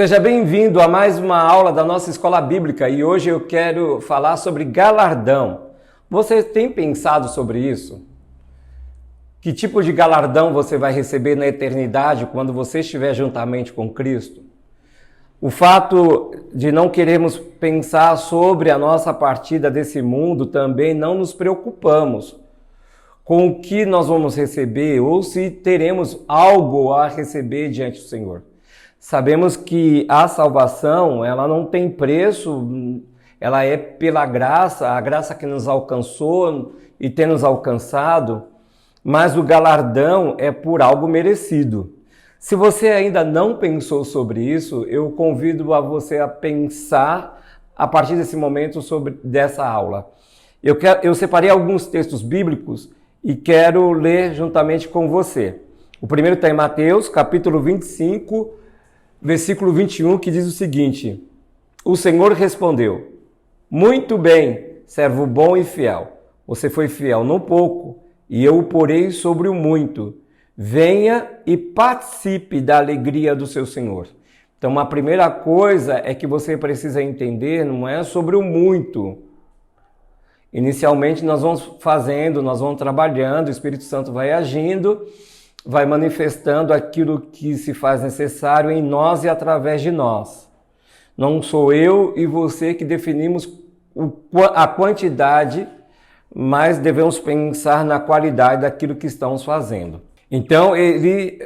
Seja bem-vindo a mais uma aula da nossa escola bíblica e hoje eu quero falar sobre galardão. Você tem pensado sobre isso? Que tipo de galardão você vai receber na eternidade quando você estiver juntamente com Cristo? O fato de não querermos pensar sobre a nossa partida desse mundo também não nos preocupamos com o que nós vamos receber ou se teremos algo a receber diante do Senhor. Sabemos que a salvação, ela não tem preço, ela é pela graça, a graça que nos alcançou e tem nos alcançado, mas o galardão é por algo merecido. Se você ainda não pensou sobre isso, eu convido a você a pensar a partir desse momento sobre dessa aula. Eu separei alguns textos bíblicos e quero ler juntamente com você. O primeiro está em Mateus, capítulo 25, versículo 21, que diz o seguinte: O Senhor respondeu: Muito bem, servo bom e fiel. Você foi fiel no pouco, e eu o porei sobre o muito. Venha e participe da alegria do seu Senhor. Então, a primeira coisa é que você precisa entender, não é sobre o muito. Inicialmente nós vamos fazendo, nós vamos trabalhando, o Espírito Santo vai agindo, vai manifestando aquilo que se faz necessário em nós e através de nós. Não sou eu e você que definimos a quantidade, mas devemos pensar na qualidade daquilo que estamos fazendo. Então, ele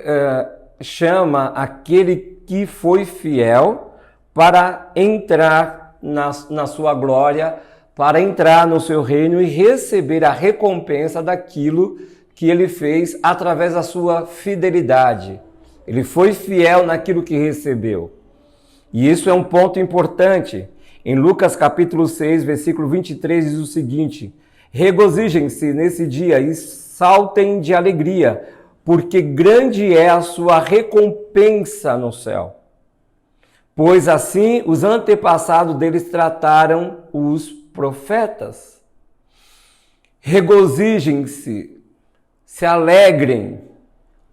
chama aquele que foi fiel para entrar na sua glória, para entrar no seu reino e receber a recompensa daquilo que ele fez através da sua fidelidade. Ele foi fiel naquilo que recebeu. E isso é um ponto importante. Em Lucas capítulo 6, versículo 23, diz o seguinte: Regozijem-se nesse dia e saltem de alegria, porque grande é a sua recompensa no céu. Pois assim os antepassados deles trataram os profetas. Regozijem-se, se alegrem,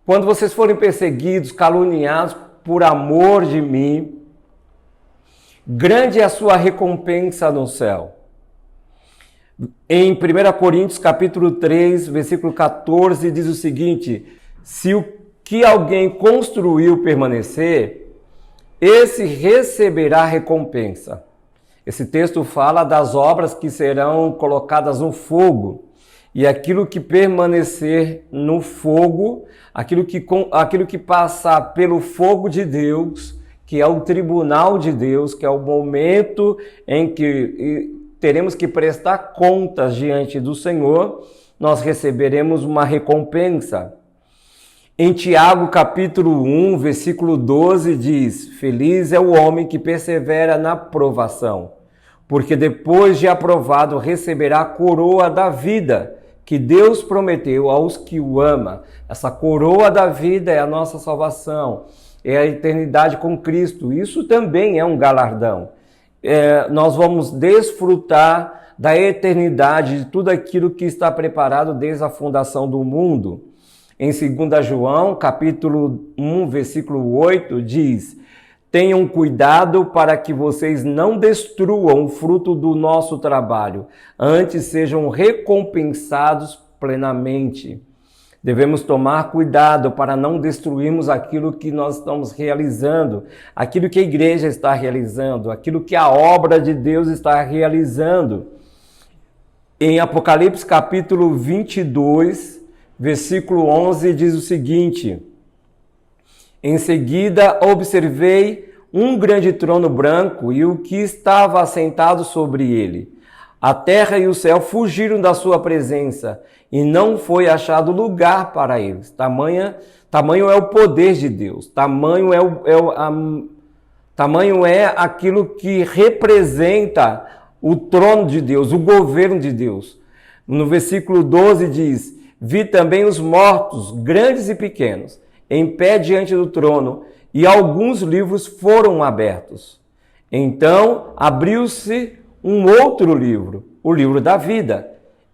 quando vocês forem perseguidos, caluniados por amor de mim, grande é a sua recompensa no céu. Em 1 Coríntios capítulo 3, versículo 14, diz o seguinte: Se o que alguém construiu permanecer, esse receberá recompensa. Esse texto fala das obras que serão colocadas no fogo. E aquilo que permanecer no fogo, aquilo que passar pelo fogo de Deus, que é o tribunal de Deus, que é o momento em que teremos que prestar contas diante do Senhor, nós receberemos uma recompensa. Em Tiago, capítulo 1, versículo 12, diz: Feliz é o homem que persevera na provação, porque depois de aprovado receberá a coroa da vida, que Deus prometeu aos que o amam. Essa coroa da vida é a nossa salvação, é a eternidade com Cristo. Isso também é um galardão. Nós vamos desfrutar da eternidade, de tudo aquilo que está preparado desde a fundação do mundo. Em 2 João, capítulo 1, versículo 8, diz: Tenham cuidado para que vocês não destruam o fruto do nosso trabalho, antes sejam recompensados plenamente. Devemos tomar cuidado para não destruirmos aquilo que nós estamos realizando, aquilo que a igreja está realizando, aquilo que a obra de Deus está realizando. Em Apocalipse capítulo 22, versículo 11, diz o seguinte: Em seguida observei um grande trono branco e o que estava assentado sobre ele. A terra e o céu fugiram da sua presença e não foi achado lugar para eles. Tamanho é o poder de Deus, tamanho é aquilo que representa o trono de Deus, o governo de Deus. No versículo 12 diz: Vi também os mortos, grandes e pequenos, em pé diante do trono, e alguns livros foram abertos. Então abriu-se um outro livro, o livro da vida,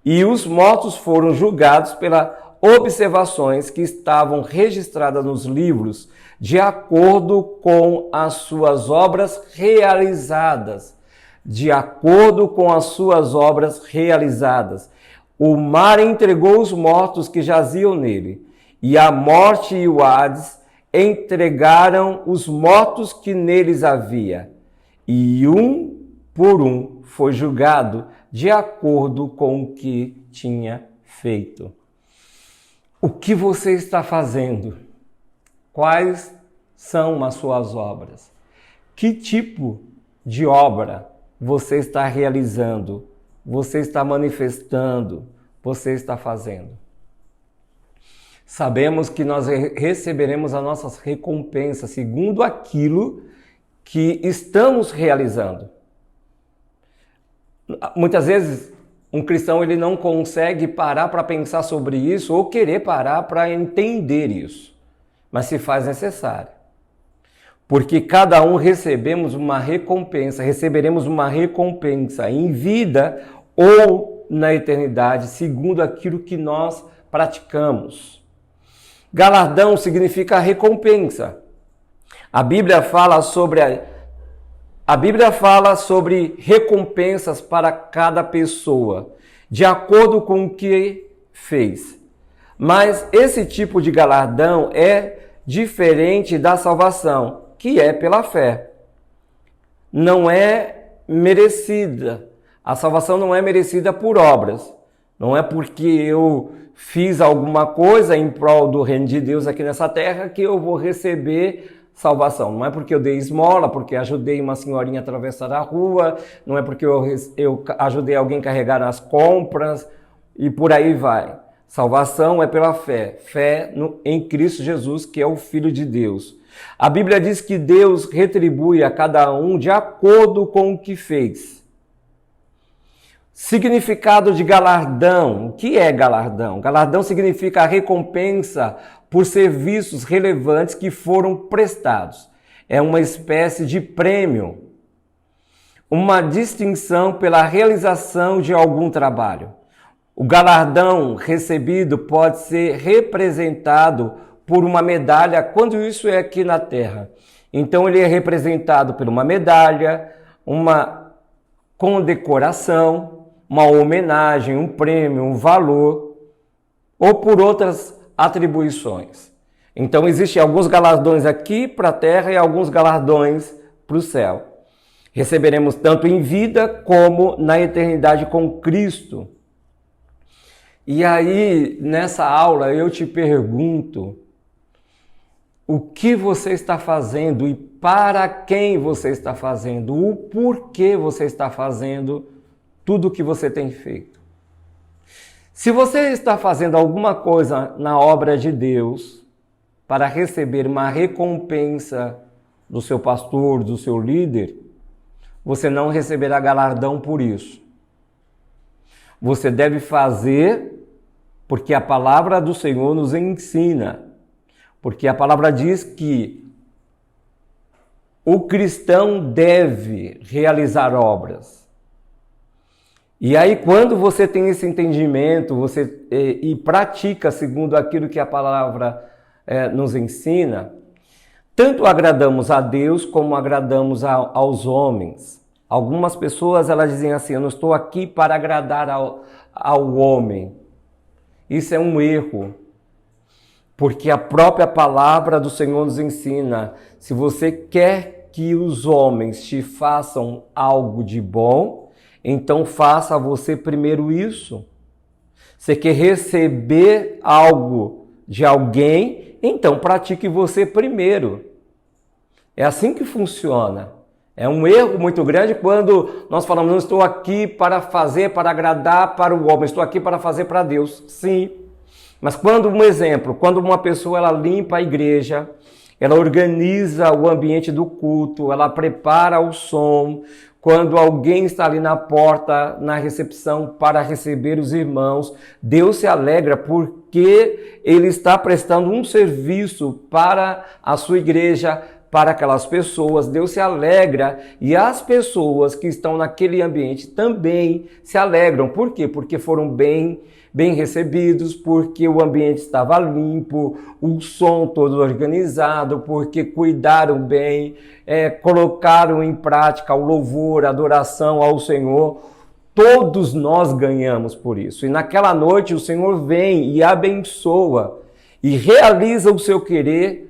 E os mortos foram julgados pelas observações que estavam registradas nos livros, de acordo com as suas obras realizadas. De acordo com as suas obras realizadas. O mar entregou os mortos que jaziam nele, e a morte e o Hades entregaram os mortos que neles havia, e um por um foi julgado de acordo com o que tinha feito. O que você está fazendo? Quais são as suas obras? Que tipo de obra você está realizando? Você está manifestando? Você está fazendo? Sabemos que nós receberemos as nossas recompensas segundo aquilo que estamos realizando. Muitas vezes, um cristão ele não consegue parar para pensar sobre isso ou querer parar para entender isso, mas se faz necessário. Porque cada um receberemos uma recompensa em vida ou na eternidade, segundo aquilo que nós praticamos. Galardão significa recompensa. A Bíblia fala sobre recompensas para cada pessoa, de acordo com o que fez. Mas esse tipo de galardão é diferente da salvação, que é pela fé. Não é merecida. A salvação não é merecida por obras. Não é porque eu fiz alguma coisa em prol do reino de Deus aqui nessa terra que eu vou receber salvação. Não é porque eu dei esmola, porque ajudei uma senhorinha a atravessar a rua, não é porque eu ajudei alguém a carregar as compras e por aí vai. Salvação é pela fé. Fé em Cristo Jesus, que é o Filho de Deus. A Bíblia diz que Deus retribui a cada um de acordo com o que fez. Significado de galardão. O que é galardão? Galardão significa a recompensa por serviços relevantes que foram prestados. É uma espécie de prêmio, uma distinção pela realização de algum trabalho. O galardão recebido pode ser representado por uma medalha, quando isso é aqui na Terra. Então ele é representado por uma medalha, uma condecoração, uma homenagem, um prêmio, um valor, ou por outras atribuições. Então existem alguns galardões aqui para a terra e alguns galardões para o céu. Receberemos tanto em vida como na eternidade com Cristo. E aí, nessa aula, eu te pergunto, o que você está fazendo e para quem você está fazendo, o porquê você está fazendo tudo o que você tem feito. Se você está fazendo alguma coisa na obra de Deus para receber uma recompensa do seu pastor, do seu líder, você não receberá galardão por isso. Você deve fazer porque a palavra do Senhor nos ensina. Porque a palavra diz que o cristão deve realizar obras. E aí, quando você tem esse entendimento e pratica segundo aquilo que a palavra nos ensina, tanto agradamos a Deus como agradamos aos homens. Algumas pessoas elas dizem assim, eu não estou aqui para agradar ao homem. Isso é um erro, porque a própria palavra do Senhor nos ensina, se você quer que os homens te façam algo de bom, então faça você primeiro isso. Você quer receber algo de alguém, então pratique você primeiro. É assim que funciona. É um erro muito grande quando nós falamos, não estou aqui para fazer, para agradar para o homem, estou aqui para fazer para Deus. Sim, mas quando uma pessoa ela limpa a igreja, ela organiza o ambiente do culto, ela prepara o som, quando alguém está ali na porta, na recepção para receber os irmãos, Deus se alegra porque ele está prestando um serviço para a sua igreja, para aquelas pessoas, Deus se alegra e as pessoas que estão naquele ambiente também se alegram. Por quê? Porque foram bem recebidos, porque o ambiente estava limpo, o som todo organizado, porque cuidaram bem, colocaram em prática o louvor, a adoração ao Senhor. Todos nós ganhamos por isso. E naquela noite o Senhor vem e abençoa e realiza o seu querer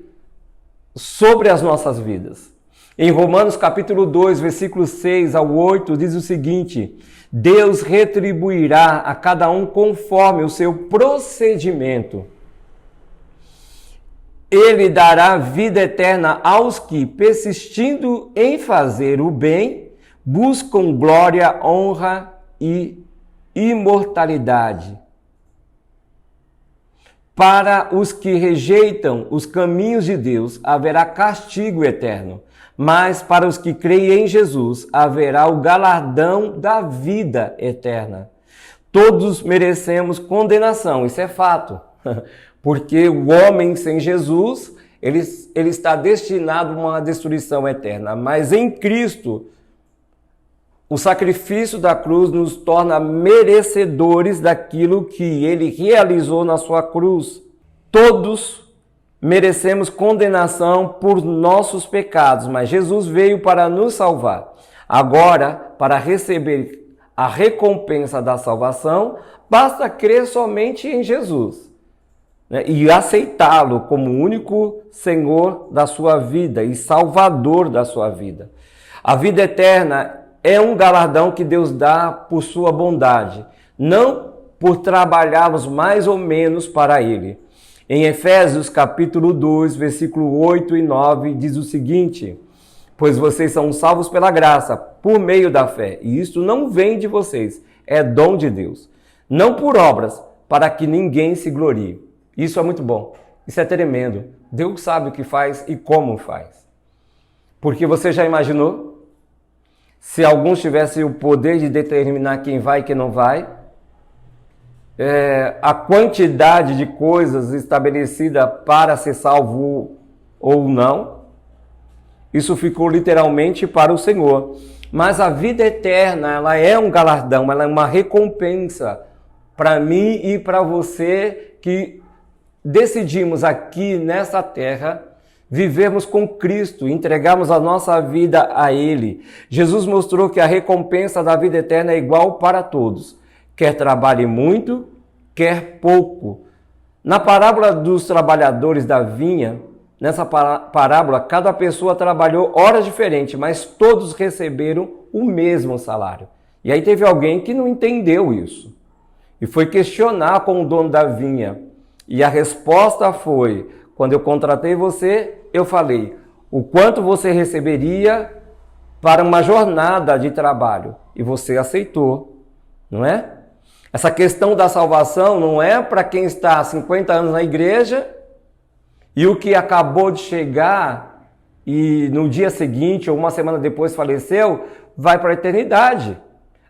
sobre as nossas vidas. Em Romanos capítulo 2, versículos 6 ao 8, diz o seguinte: Deus retribuirá a cada um conforme o seu procedimento. Ele dará vida eterna aos que, persistindo em fazer o bem, buscam glória, honra e imortalidade. Para os que rejeitam os caminhos de Deus, haverá castigo eterno. Mas para os que creem em Jesus, haverá o galardão da vida eterna. Todos merecemos condenação, isso é fato. Porque o homem sem Jesus, ele está destinado a uma destruição eterna. Mas em Cristo, o sacrifício da cruz nos torna merecedores daquilo que ele realizou na sua cruz. Todos merecemos condenação por nossos pecados, mas Jesus veio para nos salvar. Agora, para receber a recompensa da salvação, basta crer somente em Jesus, né? E aceitá-lo como único Senhor da sua vida e Salvador da sua vida. A vida eterna é um galardão que Deus dá por sua bondade, não por trabalharmos mais ou menos para Ele. Em Efésios capítulo 2, versículo 8 e 9, diz o seguinte: pois vocês são salvos pela graça, por meio da fé, e isto não vem de vocês, é dom de Deus, não por obras, para que ninguém se glorie. Isso é muito bom, isso é tremendo. Deus sabe o que faz e como faz. Porque você já imaginou? Se alguns tivessem o poder de determinar quem vai e quem não vai, a quantidade de coisas estabelecida para ser salvo ou não, isso ficou literalmente para o Senhor. Mas a vida eterna, ela é um galardão, ela é uma recompensa para mim e para você que decidimos aqui nessa terra vivermos com Cristo, entregarmos a nossa vida a Ele. Jesus mostrou que a recompensa da vida eterna é igual para todos. Quer trabalhe muito, quer pouco. Na parábola dos trabalhadores da vinha, nessa parábola, cada pessoa trabalhou horas diferentes, mas todos receberam o mesmo salário. E aí teve alguém que não entendeu isso e foi questionar com o dono da vinha. E a resposta foi: quando eu contratei você, eu falei o quanto você receberia para uma jornada de trabalho. E você aceitou, não é? Essa questão da salvação não é para quem está há 50 anos na igreja e o que acabou de chegar e no dia seguinte ou uma semana depois faleceu, vai para a eternidade.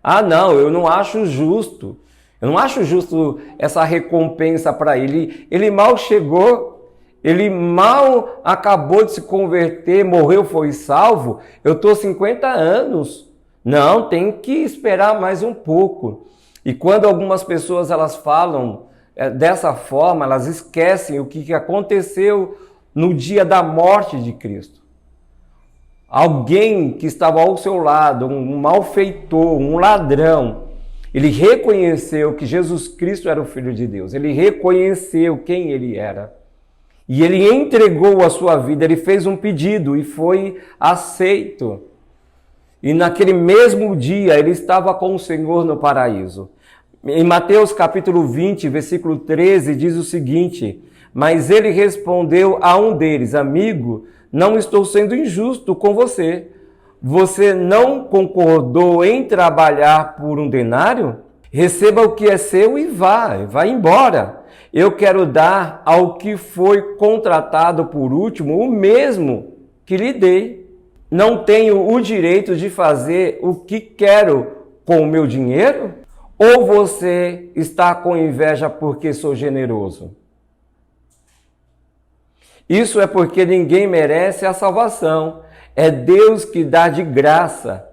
Ah, não, eu não acho justo. Eu não acho justo essa recompensa para ele. Ele mal chegou, ele mal acabou de se converter, morreu, foi salvo. Eu estou 50 anos. Não, tem que esperar mais um pouco. E quando algumas pessoas elas falam dessa forma, elas esquecem o que aconteceu no dia da morte de Cristo. Alguém que estava ao seu lado, um malfeitor, um ladrão, ele reconheceu que Jesus Cristo era o Filho de Deus. Ele reconheceu quem ele era. E ele entregou a sua vida, ele fez um pedido e foi aceito. E naquele mesmo dia ele estava com o Senhor no paraíso. Em Mateus capítulo 20, versículo 13, diz o seguinte: mas ele respondeu a um deles: amigo, não estou sendo injusto com você. Você não concordou em trabalhar por um denário? Receba o que é seu e vá embora. Eu quero dar ao que foi contratado por último o mesmo que lhe dei. Não tenho o direito de fazer o que quero com o meu dinheiro? Ou você está com inveja porque sou generoso? Isso é porque ninguém merece a salvação. É Deus que dá de graça.